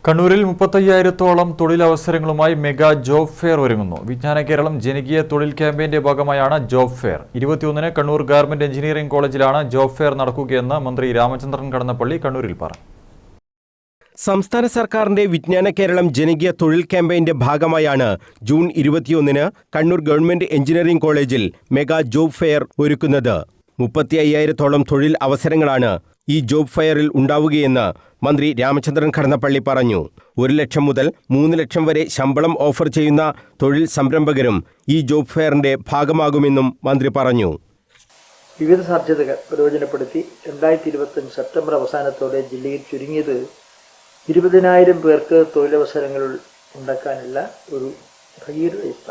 കണ്ണൂരിൽ 35,000-ഓളം തൊഴിലവസരങ്ങളുമായി മെഗാ ജോബ് ഫെയർ ഒരുങ്ങുന്നു. വിജ്ഞാന കേരളം ജനകീയ തൊഴിൽ ക്യാമ്പയിന്റെ ഭാഗമായാണ് ജോബ് ഫെയർ. 21-ന് കണ്ണൂർ ഗവൺമെന്റ് എഞ്ചിനീയറിംഗ് കോളേജിലാണ് ജോബ് ഫെയർ നടക്കുകയെന്ന് മന്ത്രി രാമചന്ദ്രൻ കടന്നപ്പള്ളി കണ്ണൂരിൽ പറഞ്ഞു. സംസ്ഥാന സർക്കാരിന്റെ വിജ്ഞാന കേരളം ജനകീയ തൊഴിൽ ക്യാമ്പയിന്റെ ഭാഗമായാണ് ജൂൺ 21-ന് കണ്ണൂർ ഗവൺമെന്റ് എഞ്ചിനീയറിംഗ് കോളേജിൽ മെഗാ ജോബ് ഫെയർ ഒരുക്കുന്നത്. 35,000-ഓളം തൊഴിൽ അവസരങ്ങളാണ് ഈ ജോബ് ഫെയറിൽ ഉണ്ടാവുകയെന്ന് മന്ത്രി രാമചന്ദ്രൻ കടന്നപ്പള്ളി പറഞ്ഞു. 1 ലക്ഷം മുതൽ 3 ലക്ഷം വരെ ശമ്പളം ഓഫർ ചെയ്യുന്ന തൊഴിൽ സംരംഭകരും ഈ ജോബ് ഫെയറിന്റെ ഭാഗമാകുമെന്നും മന്ത്രി പറഞ്ഞു. വിവിധ സാധ്യതകൾ പ്രയോജനപ്പെടുത്തി 2025 സെപ്റ്റംബർ അവസാനത്തോടെ ജില്ലയിൽ ചുരുങ്ങിയത് 20,000 പേർക്ക് തൊഴിലവസരങ്ങൾ ഉണ്ടാക്കാനുള്ള ഒരു ഭഗീരഥ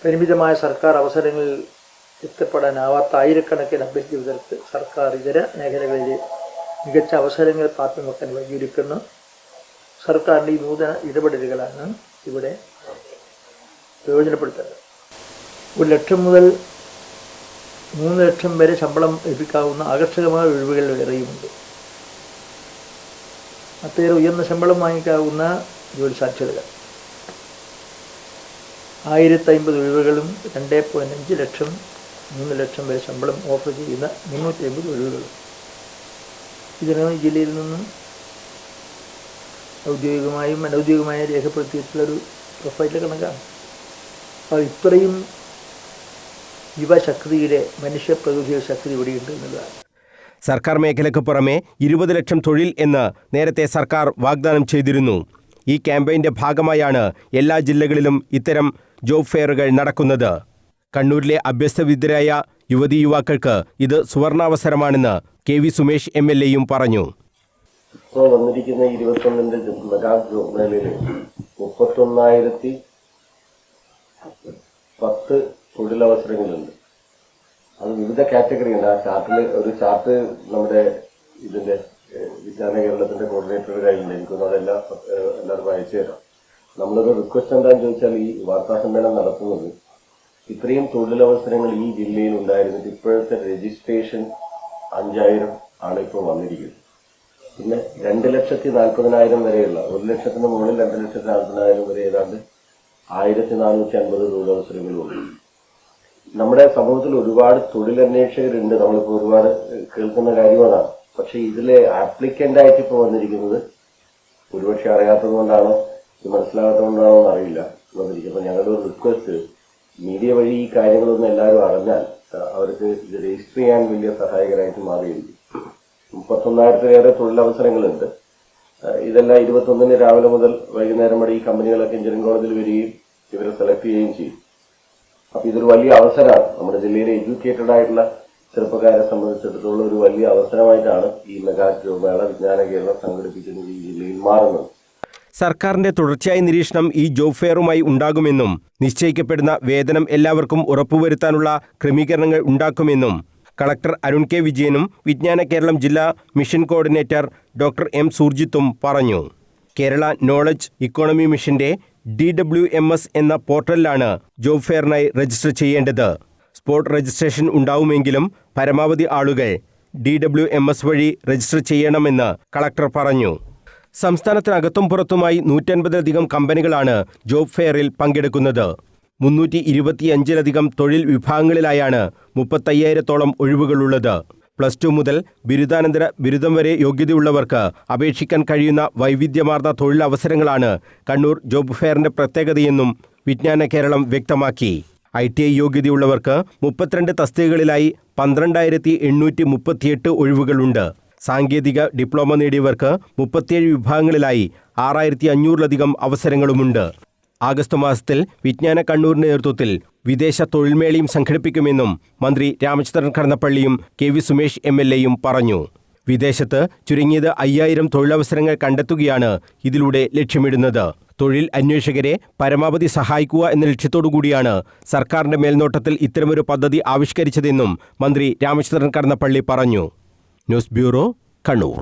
പരിമിതമായ സർക്കാർ അവസരങ്ങളിൽ എത്തപ്പെടാനാവാത്ത ആയിരക്കണക്കിന് അഭ്യർത്ഥികൾക്ക് സർക്കാർ ഇതര മേഖലകളിലെ മികച്ച അവസരങ്ങൾ പ്രാപ്തമാക്കാൻ വഴിയൊരുക്കുന്ന സർക്കാരിൻ്റെ ഈ നൂതന ഇടപെടലുകളാണ് ഇവിടെ പ്രയോജനപ്പെടുത്തുന്നത്. 1 ലക്ഷം മുതൽ 3 ലക്ഷം വരെ ശമ്പളം ലഭിക്കാവുന്ന ആകർഷകമായ ഒഴിവുകൾ വേറെയുമുണ്ട്. അത്രയേറെ ഉയർന്ന ശമ്പളം വാങ്ങിക്കാവുന്ന ജോലി സാധ്യതകൾ 1050 ഒഴിവുകളും 2.5 ലക്ഷം 3 ലക്ഷം വരെ ശമ്പളം ഓഫർ ചെയ്യുന്ന 350 ഒഴിവുകളും ഇതിനകം ജില്ലയിൽ നിന്നും ഔദ്യോഗികമായും അനൗദ്യോഗികമായും രേഖപ്പെടുത്തിയിട്ടുള്ളൊരു പ്രൊഫൈലിലെ കണക്കാണ്. അപ്പോൾ ഇത്രയും യുവശക്തിയുടെ മനുഷ്യപ്രകൃതിയുടെ ശക്തി ഇവിടെയുണ്ട് എന്നുള്ളതാണ്. സർക്കാർ മേഖലയ്ക്ക് പുറമെ 20 ലക്ഷം തൊഴിൽ എന്ന് നേരത്തെ സർക്കാർ വാഗ്ദാനം ചെയ്തിരുന്നു. ഈ ക്യാമ്പയിന്റെ ഭാഗമായാണ് എല്ലാ ജില്ലകളിലും ഇത്തരം ജോബ് ഫെയറുകൾ നടക്കുന്നത്. കണ്ണൂരിലെ അഭ്യസ്തവിദ്യരായ യുവതീ യുവാക്കൾക്ക് ഇത് സുവർണാവസരമാണെന്ന് KV സുമേഷ് MLA പറഞ്ഞു. ഇപ്പോൾ വന്നിരിക്കുന്ന 21-ന്റെ മെഗാ ജോബ് മേളയിൽ 31,010 തൊഴിലവസരങ്ങളുണ്ട്. അത് വിവിധ കാറ്റഗറിയുണ്ട്. ആ ചാർട്ടിൽ ഒരു ചാർട്ട് നമ്മുടെ ഇതിന്റെ വിജ്ഞാന കേരളത്തിന്റെ കോർഡിനേറ്ററുടെ കയ്യിലുണ്ട്. എനിക്കൊന്നും അതെല്ലാം എല്ലാവർക്കും അയച്ചു തരാം. നമ്മളൊരു റിക്വസ്റ്റ് എന്താണെന്ന് ചോദിച്ചാൽ, ഈ വാർത്താ സമ്മേളനം നടത്തുന്നത് ഇത്രയും തൊഴിലവസരങ്ങൾ ഈ ജില്ലയിൽ ഉണ്ടായിരുന്നിട്ട് ഇപ്പോഴത്തെ രജിസ്ട്രേഷൻ 5,000 ആണ് ഇപ്പോൾ വന്നിരിക്കുന്നത്. പിന്നെ 2,40,000 വരെയുള്ള 1 ലക്ഷത്തിന് മുകളിൽ 2,40,000 വരെ ഏതാണ്ട് 1,450 തൊഴിലവസരങ്ങളുണ്ട്. നമ്മുടെ സമൂഹത്തിൽ ഒരുപാട് തൊഴിലന്വേഷകരുണ്ട്. നമ്മളിപ്പോൾ ഒരുപാട് കേൾക്കുന്ന കാര്യമാണ്. പക്ഷെ ഇതിലെ ആപ്ലിക്കൻ്റ് ആയിട്ട് ഇപ്പോൾ വന്നിരിക്കുന്നത് ഒരുപക്ഷെ അറിയാത്തത് കൊണ്ടാണോ മനസ്സിലാകാത്തത് കൊണ്ടാണോ എന്ന് അറിയില്ല വന്നിരിക്കുന്നത്. അപ്പോൾ ഞങ്ങളുടെ ഒരു റിക്വസ്റ്റ്, മീഡിയ വഴി ഈ കാര്യങ്ങളൊന്നും എല്ലാവരും അറിഞ്ഞാൽ അവർക്ക് ഇത് രജിസ്റ്റർ ചെയ്യാൻ വലിയ സഹായകരമായിട്ട് മാറിയിരിക്കും. 31,000-ലേറെ തൊഴിലവസരങ്ങളുണ്ട്. ഇതെല്ലാം 21-ന് രാവിലെ മുതൽ വൈകുന്നേരം വരെ ഈ കമ്പനികളൊക്കെ എഞ്ചിനീയറിംഗ് കോളേജിൽ വരികയും ഇവരെ സെലക്ട് ചെയ്യുകയും ചെയ്യും. അപ്പോൾ ഇതൊരു വലിയ അവസരമാണ്. നമ്മുടെ ജില്ലയിലെ എഡ്യൂക്കേറ്റഡ് ആയിട്ടുള്ള ചെറുപ്പക്കാരെ സംബന്ധിച്ചിടത്തോളം ഒരു വലിയ അവസരമായിട്ടാണ് ഈ മെഗാ ജോബ് മേള വിജ്ഞാന കേരളം സംഘടിപ്പിക്കുന്നത് ഈ ജില്ലയിൽ മാറുന്നത്. സർക്കാരിന്റെ തുടർച്ചയായ നിരീക്ഷണം ഈ ജോബ് ഫെയറുമായി ഉണ്ടാകുമെന്നും നിശ്ചയിക്കപ്പെടുന്ന വേതനം എല്ലാവർക്കും ഉറപ്പുവരുത്താനുള്ള ക്രമീകരണങ്ങൾ ഉണ്ടാക്കുമെന്നും കളക്ടർ അരുൺ K. വിജയനും വിജ്ഞാന കേരളം ജില്ലാ മിഷൻ കോർഡിനേറ്റർ ഡോക്ടർ M. സുർജിത്തും പറഞ്ഞു. കേരള നോളജ് ഇക്കോണമി മിഷന്റെ DWMS എന്ന പോർട്ടലിലാണ് ജോബ് ഫെയറിനായി രജിസ്റ്റർ ചെയ്യേണ്ടത്. സ്പോട്ട് രജിസ്ട്രേഷൻ ഉണ്ടാവുമെങ്കിലും പരമാവധി ആളുകൾ DWMS വഴി രജിസ്റ്റർ ചെയ്യണമെന്ന് കളക്ടർ പറഞ്ഞു. സംസ്ഥാനത്തിനകത്തും പുറത്തുമായി 150-ലധികം കമ്പനികളാണ് ജോബ് ഫെയറിൽ പങ്കെടുക്കുന്നത്. 325-ലധികം തൊഴിൽ വിഭാഗങ്ങളിലായാണ് 35,000-ഓളം ഒഴിവുകളുള്ളത്. +2 മുതൽ ബിരുദാനന്തര ബിരുദം വരെ യോഗ്യതയുള്ളവർക്ക് അപേക്ഷിക്കാൻ കഴിയുന്ന വൈവിധ്യമാർന്ന തൊഴിലവസരങ്ങളാണ് കണ്ണൂർ ജോബ് ഫെയറിന്റെ പ്രത്യേകതയെന്നും വിജ്ഞാന കേരളം വ്യക്തമാക്കി. ITI യോഗ്യതയുള്ളവർക്ക് 32 തസ്തികകളിലായി 12,838 ഒഴിവുകളുണ്ട്. സാങ്കേതിക ഡിപ്ലോമ നേടിയവർക്ക് 37 വിഭാഗങ്ങളിലായി 6,500-ലധികം അവസരങ്ങളുമുണ്ട്. ആഗസ്റ്റ് മാസത്തിൽ വിജ്ഞാന കണ്ണൂരിന്റെ നേതൃത്വത്തിൽ വിദേശ തൊഴിൽമേളയും സംഘടിപ്പിക്കുമെന്നും മന്ത്രി രാമചന്ദ്രൻ കടന്നപ്പള്ളിയും KV സുമേഷ് MLA പറഞ്ഞു. വിദേശത്ത് ചുരുങ്ങിയത് 5,000 തൊഴിലവസരങ്ങൾ കണ്ടെത്തുകയാണ് ഇതിലൂടെ ലക്ഷ്യമിടുന്നത്. തൊഴിൽ അന്വേഷകരെ പരമാവധി സഹായിക്കുക എന്ന ലക്ഷ്യത്തോടുകൂടിയാണ് സർക്കാരിന്റെ മേൽനോട്ടത്തിൽ ഇത്തരമൊരു പദ്ധതി ആവിഷ്കരിച്ചതെന്നും മന്ത്രി രാമചന്ദ്രൻ കടന്നപ്പള്ളി പറഞ്ഞു. News bureau, Kannur.